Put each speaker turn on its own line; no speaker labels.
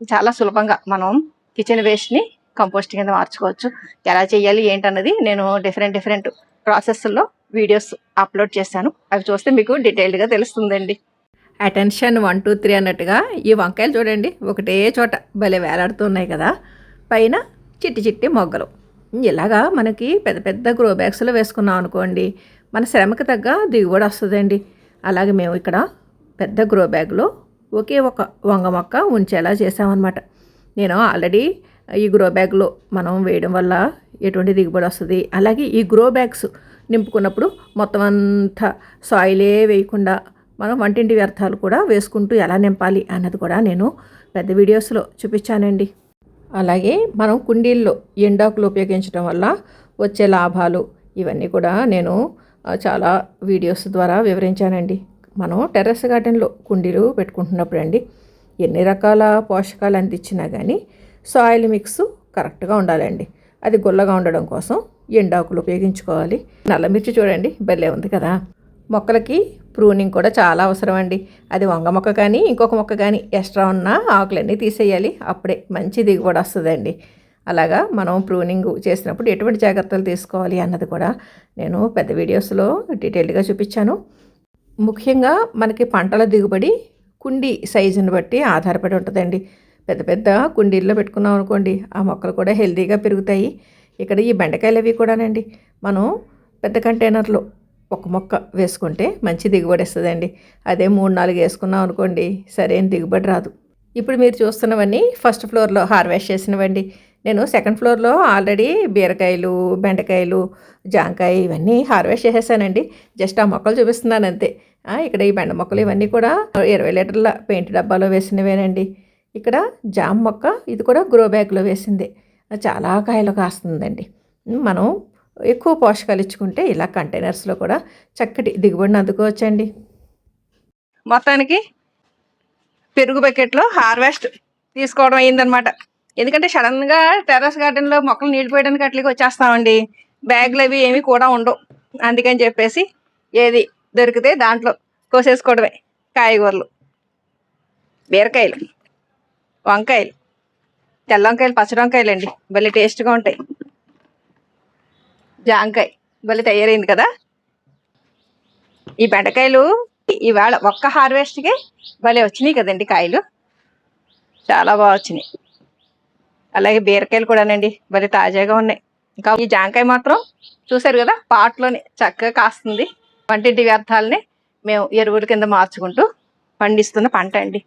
చాలా సులభంగా మనం కిచెన్ వేస్ట్ని కంపోస్ట్ కింద మార్చుకోవచ్చు. ఎలా చేయాలి ఏంటన్నది నేను డిఫరెంట్ ప్రాసెస్లో వీడియోస్ అప్లోడ్ చేశాను. అవి చూస్తే మీకు డీటెయిల్డ్గా తెలుస్తుందండి. అటెన్షన్ 1 2 3 అన్నట్టుగా ఈ వంకాయలు చూడండి, ఒకటే చోట భలే వేలాడుతున్నాయి కదా. పైన చిట్టి మొగ్గలు. ఇలాగా మనకి పెద్ద పెద్ద గ్రో బ్యాగ్స్లో వేసుకున్నాం అనుకోండి, మన శ్రమకు తగ్గ దిగుబడి వస్తుందండి. అలాగే మేము ఇక్కడ పెద్ద గ్రో బ్యాగ్లో ఒకే ఒక వంగ మొక్క ఉంచేలా చేసామన్నమాట. నేను ఆల్రెడీ ఈ గ్రో బ్యాగ్లో మనం వేయడం వల్ల ఎటువంటి దిగుబడి వస్తుంది, అలాగే ఈ గ్రో బ్యాగ్స్ నింపుకున్నప్పుడు మొత్తం అంతా సాయిలే వేయకుండా మనం వంటింటి వ్యర్థాలు కూడా వేసుకుంటూ ఎలా నింపాలి అన్నది కూడా నేను పెద్ద వీడియోస్లో చూపించానండి. అలాగే మనం కుండీల్లో ఎండాకులు ఉపయోగించడం వల్ల వచ్చే లాభాలు ఇవన్నీ కూడా నేను చాలా వీడియోస్ ద్వారా వివరించానండి. మనం టెర్రస్ గార్డెన్లో కుండీలు పెట్టుకుంటున్నప్పుడు అండి, ఎన్ని రకాల పోషకాలు అందించినా కానీ సాయిల్ మిక్స్ కరెక్ట్గా ఉండాలండి. అది గుల్లగా ఉండడం కోసం ఎండాకులు ఉపయోగించుకోవాలి. నల్లమిర్చి చూడండి భలే ఉంది కదా. మొక్కలకి ప్రూనింగ్ కూడా చాలా అవసరం అండి. అది వంగ మొక్క కానీ ఇంకొక మొక్క కానీ ఎక్స్ట్రా ఉన్న ఆకులన్నీ తీసేయాలి, అప్పుడే మంచి దిగుబడి వస్తుందండి. అలాగా మనం ప్రూనింగ్ చేసినప్పుడు ఎటువంటి జాగ్రత్తలు తీసుకోవాలి అన్నది కూడా నేను పెద్ద వీడియోస్లో డీటెయిల్డ్గా చూపించాను. ముఖ్యంగా మనకి పంటల దిగుబడి కుండీ సైజుని బట్టి ఆధారపడి ఉంటుందండి. పెద్ద పెద్ద కుండీల్లో పెట్టుకున్నాం అనుకోండి, ఆ మొక్కలు కూడా హెల్తీగా పెరుగుతాయి. ఇక్కడ ఈ బెండకాయలు అవి కూడానండి, మనం పెద్ద కంటైనర్లో ఒక మొక్క వేసుకుంటే మంచి దిగుబడి వస్తుందండి. అదే 3-4 వేసుకున్నాం అనుకోండి, సరైన దిగుబడి రాదు. ఇప్పుడు మీరు చూస్తున్నవన్నీ ఫస్ట్ ఫ్లోర్లో హార్వెస్ట్ చేసినవండి. నేను సెకండ్ ఫ్లోర్లో ఆల్రెడీ బీరకాయలు, బెండకాయలు, జాంకాయ ఇవన్నీ హార్వెస్ట్ చేసేసానండి. జస్ట్ ఆ మొక్కలు చూపిస్తున్నాను అంతే. ఇక్కడ ఈ బెండ మొక్కలు ఇవన్నీ కూడా 20 లీటర్ల పెయింట్ డబ్బాలో వేసినవేనండి. ఇక్కడ జామ మొక్క, ఇది కూడా గ్రో బ్యాగ్లో వేసింది. చాలా కాయలు కాస్తుందండి. మనం ఎక్కువ పోషకాలు ఇచ్చుకుంటే ఇలా కంటైనర్స్లో కూడా చక్కటి దిగుబడిని అందుకోవచ్చండి. మొత్తానికి పెరుగు బకెట్లో హార్వెస్ట్ తీసుకోవడం అయిందనమాట. ఎందుకంటే సడన్గా టెర్రస్ గార్డెన్లో మొక్కలు నీళ్ళు పోయడానికి అట్లకి వచ్చేస్తామండి, బ్యాగులు అవి ఏమి కూడా ఉండవు. అందుకని చెప్పేసి ఏది దొరికితే దాంట్లో కోసేసుకోవడమే. కాయగూరలు, బీరకాయలు, వంకాయలు, తెల్ల వంకాయలు, పచ్చడి వంకాయలు అండి భలే టేస్ట్గా ఉంటాయి. జాంకాయ భలే తయారైంది కదా. ఈ బెండకాయలు ఇవాళ ఒక్క హార్వెస్ట్కి భలే వచ్చినాయి కదండి, కాయలు చాలా బాగా వచ్చినాయి. అలాగే బీరకాయలు కూడానండి భలే తాజాగా ఉన్నాయి. ఇంకా ఈ జాంకాయ మాత్రం చూసారు కదా, పాట్లోనే చక్కగా కాస్తుంది. వంటింటి వ్యర్థాలని మేము ఎరువుల కింద మార్చుకుంటూ పండిస్తున్న పంట అండి.